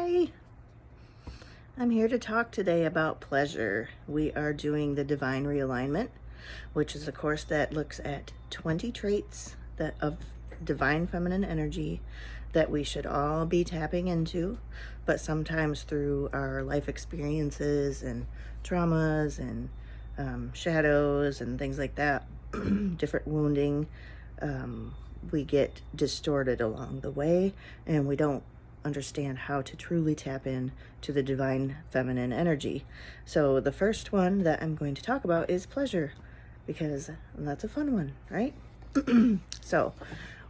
Hi, I'm here to talk today about pleasure. We are doing the Divine Realignment, which is a course that looks at 20 traits of divine feminine energy that we should all be tapping into, but sometimes through our life experiences and traumas and shadows and things like that, different wounding, we get distorted along the way, and we don't understand how to truly tap in to the divine feminine energy. So the first one that I'm going to talk about is pleasure, because that's a fun one, right? So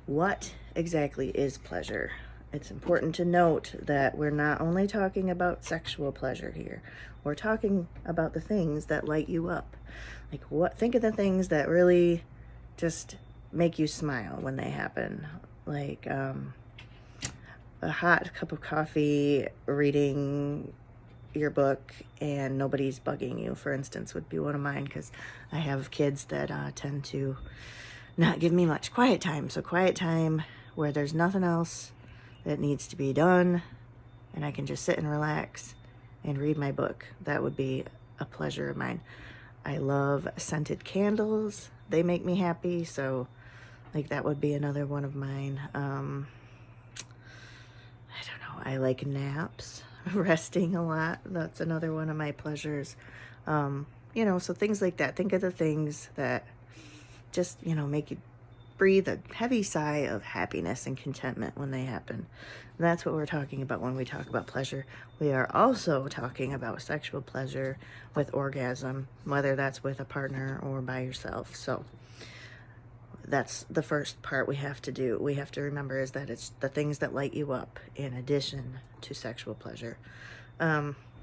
what exactly is pleasure? It's important to note that we're not only talking about sexual pleasure here. We're talking about the things that light you up. Think of the things that really just make you smile when they happen. Like a hot cup of coffee, reading your book, and nobody's bugging you, for instance, would be one of mine, because I have kids that tend to not give me much quiet time. So quiet time where there's nothing else that needs to be done and I can just sit and relax and read my book. That would be a pleasure of mine. I love scented candles. They make me happy. So that would be another one of mine. I don't know. I like naps, resting a lot. That's another one of my pleasures. So things like that. Think of the things that just, make you breathe a heavy sigh of happiness and contentment when they happen. That's what we're talking about when we talk about pleasure. We are also talking about sexual pleasure with orgasm, whether that's with a partner or by yourself. So that's the first part we have to do. We have to remember is that it's the things that light you up in addition to sexual pleasure.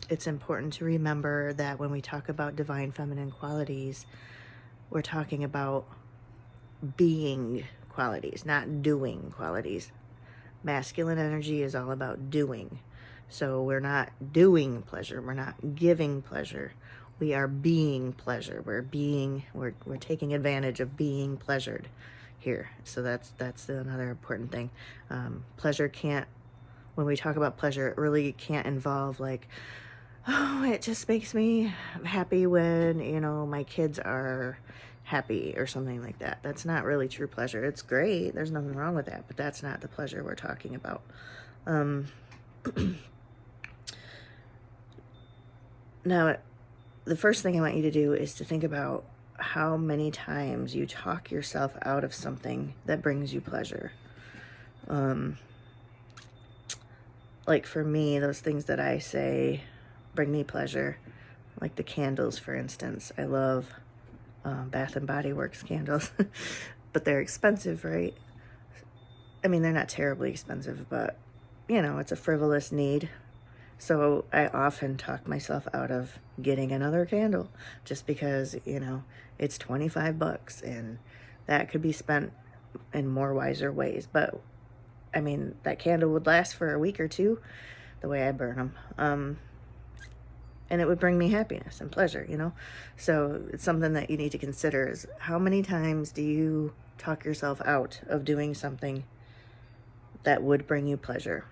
It's important to remember that when we talk about divine feminine qualities, we're talking about being qualities, not doing qualities. Masculine energy is all about doing. So we're not doing pleasure. We're not giving pleasure. We are being pleasure. We're taking advantage of being pleasured here. So that's another important thing. When we talk about pleasure, it really can't involve it just makes me happy when, my kids are happy or something like that. That's not really true pleasure. It's great. There's nothing wrong with that, but that's not the pleasure we're talking about. Now, the first thing I want you to do is to think about how many times you talk yourself out of something that brings you pleasure. For me, those things that I say bring me pleasure, like the candles, for instance. I love Bath and Body Works candles, but they're expensive, right? I mean, they're not terribly expensive, but it's a frivolous need. So I often talk myself out of getting another candle just because, it's $25 and that could be spent in more wiser ways. But I mean, that candle would last for a week or two the way I burn them. And it would bring me happiness and pleasure, So it's something that you need to consider is how many times do you talk yourself out of doing something that would bring you pleasure?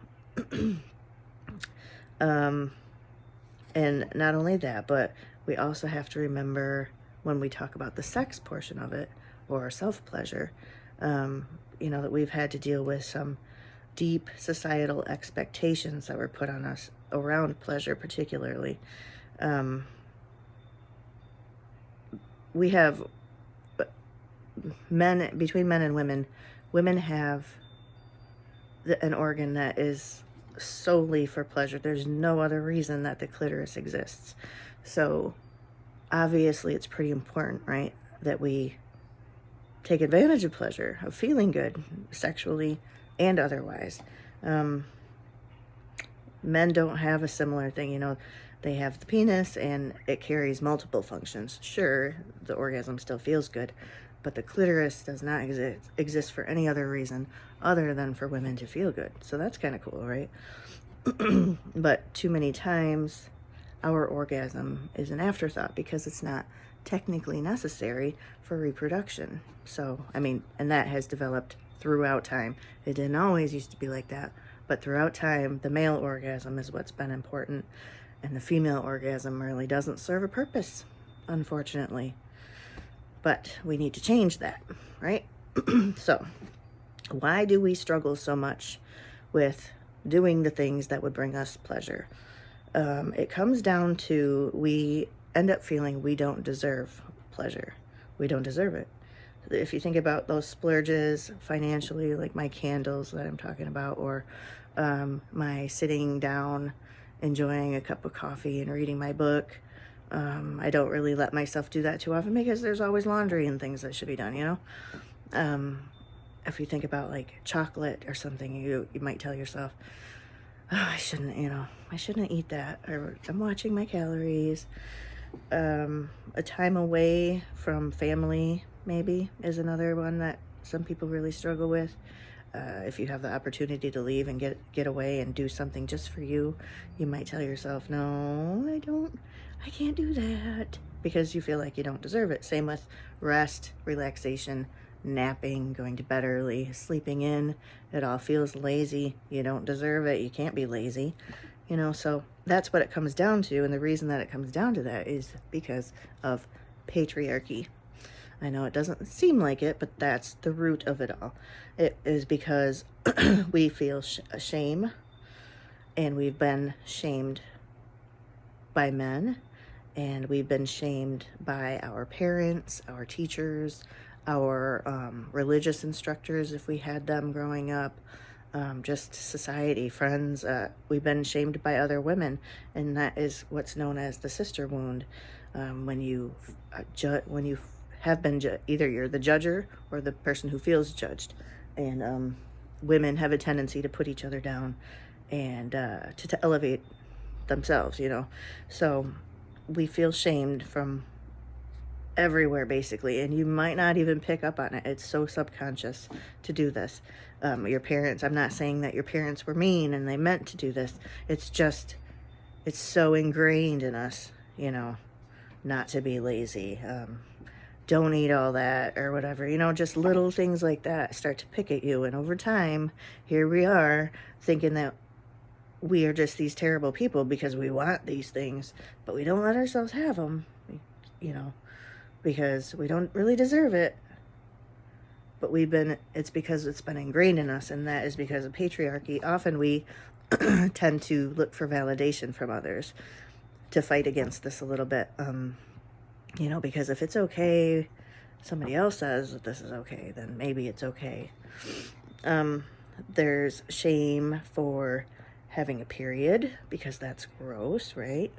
And not only that, but we also have to remember when we talk about the sex portion of it or self-pleasure, that we've had to deal with some deep societal expectations that were put on us around pleasure, particularly. We have between men and women have an organ that is solely for pleasure. There's no other reason that the clitoris exists. So obviously it's pretty important, right, that we take advantage of pleasure, of feeling good sexually and otherwise. Men don't have a similar thing, they have the penis and it carries multiple functions. Sure, the orgasm still feels good, but the clitoris does not exist for any other reason other than for women to feel good. So that's kind of cool, right? But too many times our orgasm is an afterthought because it's not technically necessary for reproduction. So, and that has developed throughout time. It didn't always used to be like that, But throughout time, the male orgasm is what's been important, and the female orgasm really doesn't serve a purpose, unfortunately. But we need to change that, right? So, why do we struggle so much with doing the things that would bring us pleasure? It comes down to we end up feeling we don't deserve pleasure. We don't deserve it. If you think about those splurges financially, like my candles that I'm talking about, or my sitting down, enjoying a cup of coffee and reading my book, I don't really let myself do that too often because there's always laundry and things that should be done, you know? If you think about like chocolate or something, you might tell yourself, oh, I shouldn't eat that, or I'm watching my calories. A time away from family maybe is another one that some people really struggle with. If you have the opportunity to leave and get away and do something just for you, you might tell yourself, no, I can't do that, because you feel like you don't deserve it. Same with rest, relaxation, napping, going to bed early, sleeping in. It all feels lazy. You don't deserve it. You can't be lazy, you know. So that's what it comes down to, and the reason that it comes down to that is because of patriarchy. I know it doesn't seem like it, but that's the root of it all. It is because we feel shame, and we've been shamed by men, and we've been shamed by our parents, our teachers, our religious instructors, if we had them growing up, just society, friends. We've been shamed by other women, and that is what's known as the sister wound. When you have been either you're the judger or the person who feels judged, and women have a tendency to put each other down and to elevate themselves, you know. So we feel shamed from everywhere basically, and you might not even pick up on it. It's so subconscious to do this. Your parents, I'm not saying that your parents were mean and they meant to do this. It's just, it's so ingrained in us, you know, not to be lazy. Don't eat all that or whatever, you know, just little things like that start to pick at you. And over time, here we are thinking that we are just these terrible people because we want these things, but we don't let ourselves have them, you know, because we don't really deserve it. But it's because it's been ingrained in us, and that is because of patriarchy. Often we tend to look for validation from others to fight against this a little bit. You know, because if it's okay, somebody else says that this is okay, then maybe it's okay. There's shame for having a period, because that's gross, right?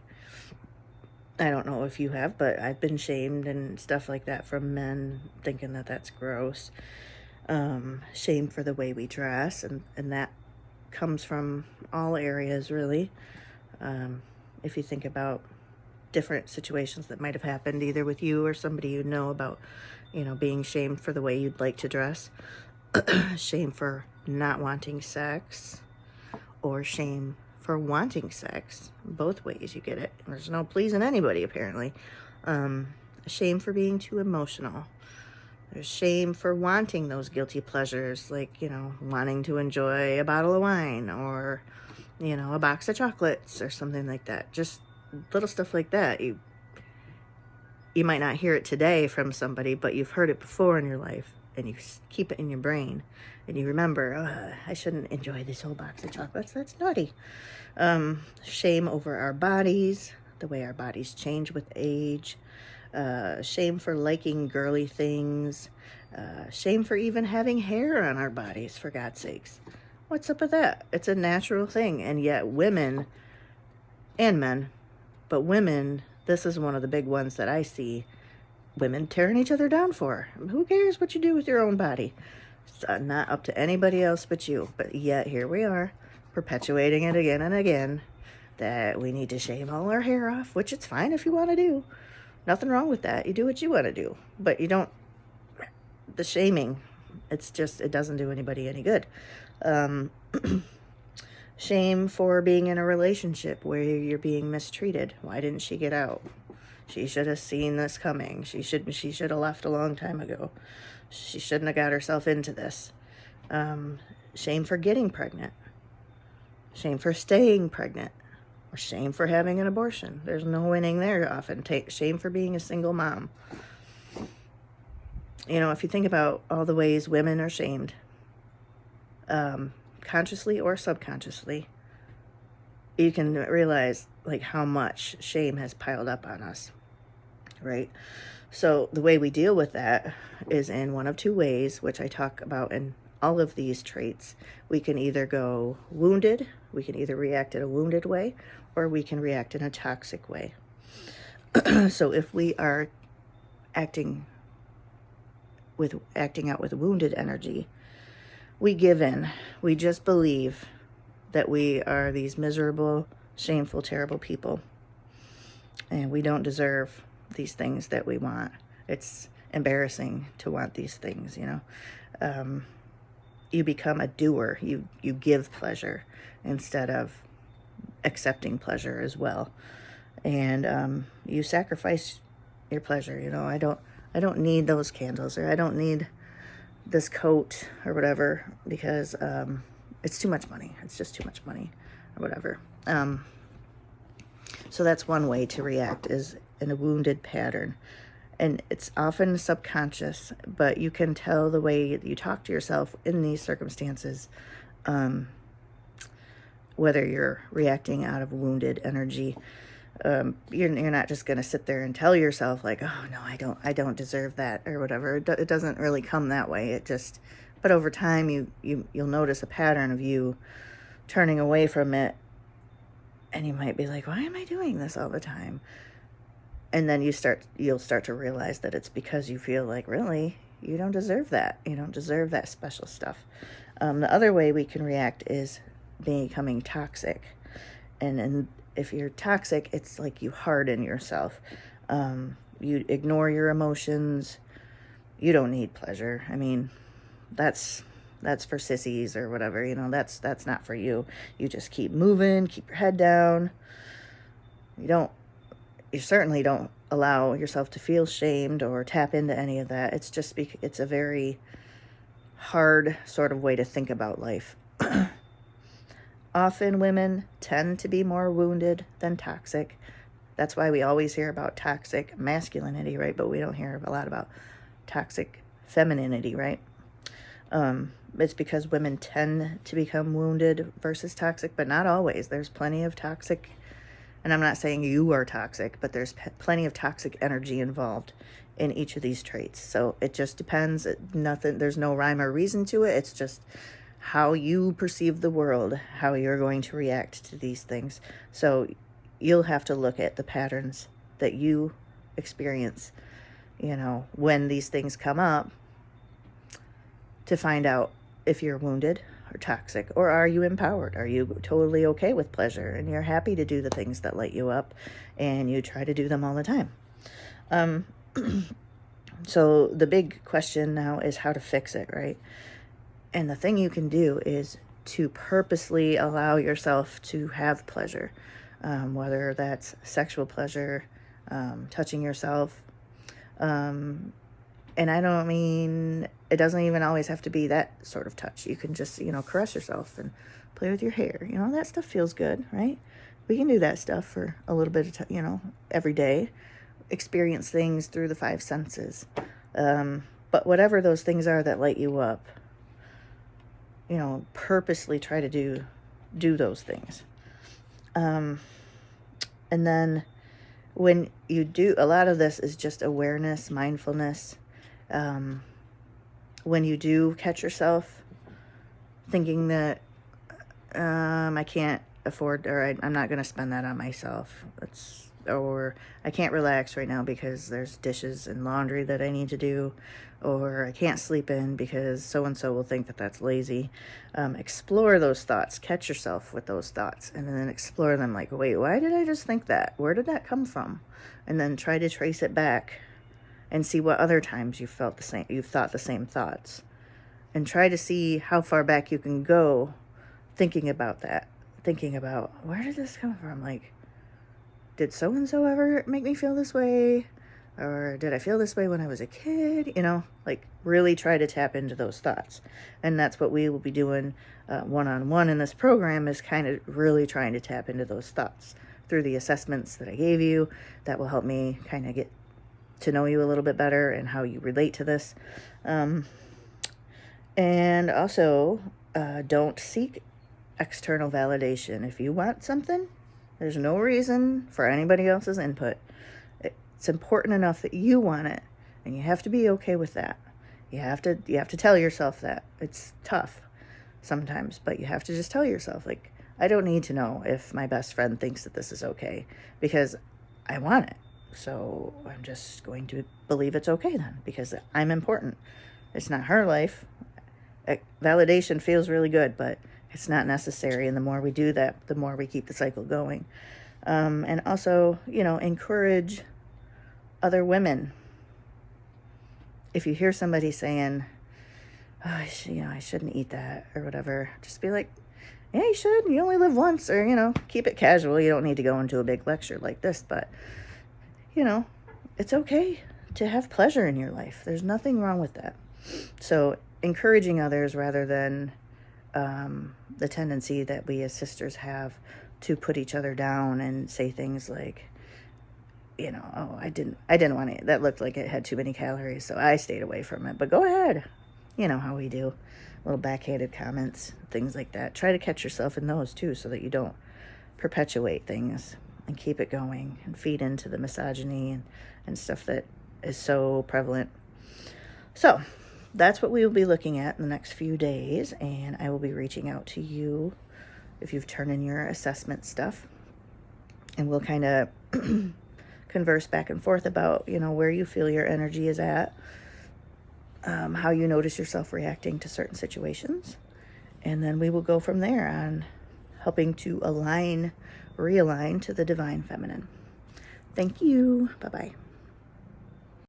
I don't know if you have, but I've been shamed and stuff like that from men, thinking that that's gross. Shame for the way we dress, and that comes from all areas, really. If you think about different situations that might have happened either with you or somebody you know about, you know, being shamed for the way you'd like to dress, shame for not wanting sex, or shame for wanting sex. Both ways you get it. There's no pleasing anybody, apparently. Shame for being too emotional. There's shame for wanting those guilty pleasures, like, you know, wanting to enjoy a bottle of wine, or, you know, a box of chocolates or something like that. Just little stuff like that. You might not hear it today from somebody, but you've heard it before in your life, and you keep it in your brain, and you remember, I shouldn't enjoy this whole box of chocolates. That's naughty. Shame over our bodies, the way our bodies change with age. Shame for liking girly things. Shame for even having hair on our bodies, for God's sakes. What's up with that? It's a natural thing, and yet women and men, but women, this is one of the big ones that I see women tearing each other down for. Who cares what you do with your own body? It's not up to anybody else but you. But yet here we are, perpetuating it again and again, that we need to shave all our hair off, which it's fine if you want to do. Nothing wrong with that. You do what you want to do. But you don't, the shaming, it's just, it doesn't do anybody any good. Shame for being in a relationship where you're being mistreated. Why didn't she get out? She should have seen this coming. She should have left a long time ago. She shouldn't have got herself into this. Shame for getting pregnant. shame for staying pregnant, or shame for having an abortion. There's no winning there often. Shame for being a single mom. You know, if you think about all the ways women are shamed, consciously or subconsciously, you can realize like how much shame has piled up on us, right? So the way we deal with that is in one of two ways, which I talk about in all of these traits. We can either go wounded, we can either react in a wounded way, or we can react in a toxic way. So if we are acting out with wounded energy, we give in. We just believe that we are these miserable, shameful, terrible people, and we don't deserve these things that we want. It's embarrassing to want these things, you know. You become a doer. You give pleasure instead of accepting pleasure as well, and you sacrifice your pleasure. You know, I don't need those candles, or I don't need this coat or whatever, because it's too much money. It's just too much money or whatever. So that's one way to react, is in a wounded pattern. And it's often subconscious, but you can tell the way that you talk to yourself in these circumstances, whether you're reacting out of wounded energy. You're not just going to sit there and tell yourself like, oh no, I don't deserve that or whatever. It doesn't really come that way. But over time you'll notice a pattern of you turning away from it, and you might be like, why am I doing this all the time? And then you'll start to realize that it's because you feel like, really, you don't deserve that. You don't deserve that special stuff. The other way we can react is becoming toxic. And if you're toxic, it's like you harden yourself. You ignore your emotions. You don't need pleasure. I mean, that's for sissies or whatever, you know, that's not for you. You just keep moving, keep your head down. You certainly don't allow yourself to feel shamed or tap into any of that. It's just it's a very hard sort of way to think about life. Often women tend to be more wounded than toxic. That's why we always hear about toxic masculinity, right? But we don't hear a lot about toxic femininity, right? It's because women tend to become wounded versus toxic, but not always. There's plenty of toxic, and I'm not saying you are toxic, but there's plenty of toxic energy involved in each of these traits. So it just depends. There's no rhyme or reason to it. It's just how you perceive the world, how you're going to react to these things. So you'll have to look at the patterns that you experience, you know, when these things come up, to find out if you're wounded or toxic, or are you empowered? Are you totally okay with pleasure and you're happy to do the things that light you up and you try to do them all the time? So the big question now is how to fix it, right? And the thing you can do is to purposely allow yourself to have pleasure, whether that's sexual pleasure, touching yourself. And I don't mean, it doesn't even always have to be that sort of touch. You can just, you know, caress yourself and play with your hair. You know, that stuff feels good, right? We can do that stuff for a little bit of time, you know, every day. Experience things through the five senses. But whatever those things are that light you up, you know, purposely try to do those things. And then when you do, a lot of this is just awareness, mindfulness. When you do catch yourself thinking that I can't afford, or I'm not going to spend that on myself, or I can't relax right now because there's dishes and laundry that I need to do, or I can't sleep in because so-and-so will think that that's lazy. Explore those thoughts, catch yourself with those thoughts, and then explore them like, wait, why did I just think that? Where did that come from? And then try to trace it back and see what other times you've thought the same thoughts, and try to see how far back you can go thinking about that, thinking about, where did this come from? Like, did so-and-so ever make me feel this way? Or did I feel this way when I was a kid? You know, like really try to tap into those thoughts. And that's what we will be doing one-on-one in this program, is kind of really trying to tap into those thoughts through the assessments that I gave you. That will help me kind of get to know you a little bit better and how you relate to this. And also, don't seek external validation. If you want something, there's no reason for anybody else's input. It's important enough that you want it, and you have to be okay with that. You have to tell yourself that. It's tough sometimes, but you have to just tell yourself, like, I don't need to know if my best friend thinks that this is okay, because I want it. So I'm just going to believe it's okay then, because I'm important. It's not her life. Validation feels really good, but it's not necessary. And the more we do that, the more we keep the cycle going. And also, encourage other women. If you hear somebody saying, oh, I shouldn't eat that or whatever, just be like, yeah, you should. You only live once. Or, keep it casual. You don't need to go into a big lecture like this, but, it's okay to have pleasure in your life. There's nothing wrong with that. So encouraging others rather than the tendency that we as sisters have to put each other down and say things like, oh, I didn't want it. That looked like it had too many calories, so I stayed away from it. But go ahead. You know how we do. Little backhanded comments, things like that. Try to catch yourself in those too, so that you don't perpetuate things and keep it going and feed into the misogyny and stuff that is so prevalent. So that's what we will be looking at in the next few days, and I will be reaching out to you if you've turned in your assessment stuff, and we'll kind of converse back and forth about, where you feel your energy is at, how you notice yourself reacting to certain situations, and then we will go from there on helping to realign to the divine feminine. Thank you. Bye-bye.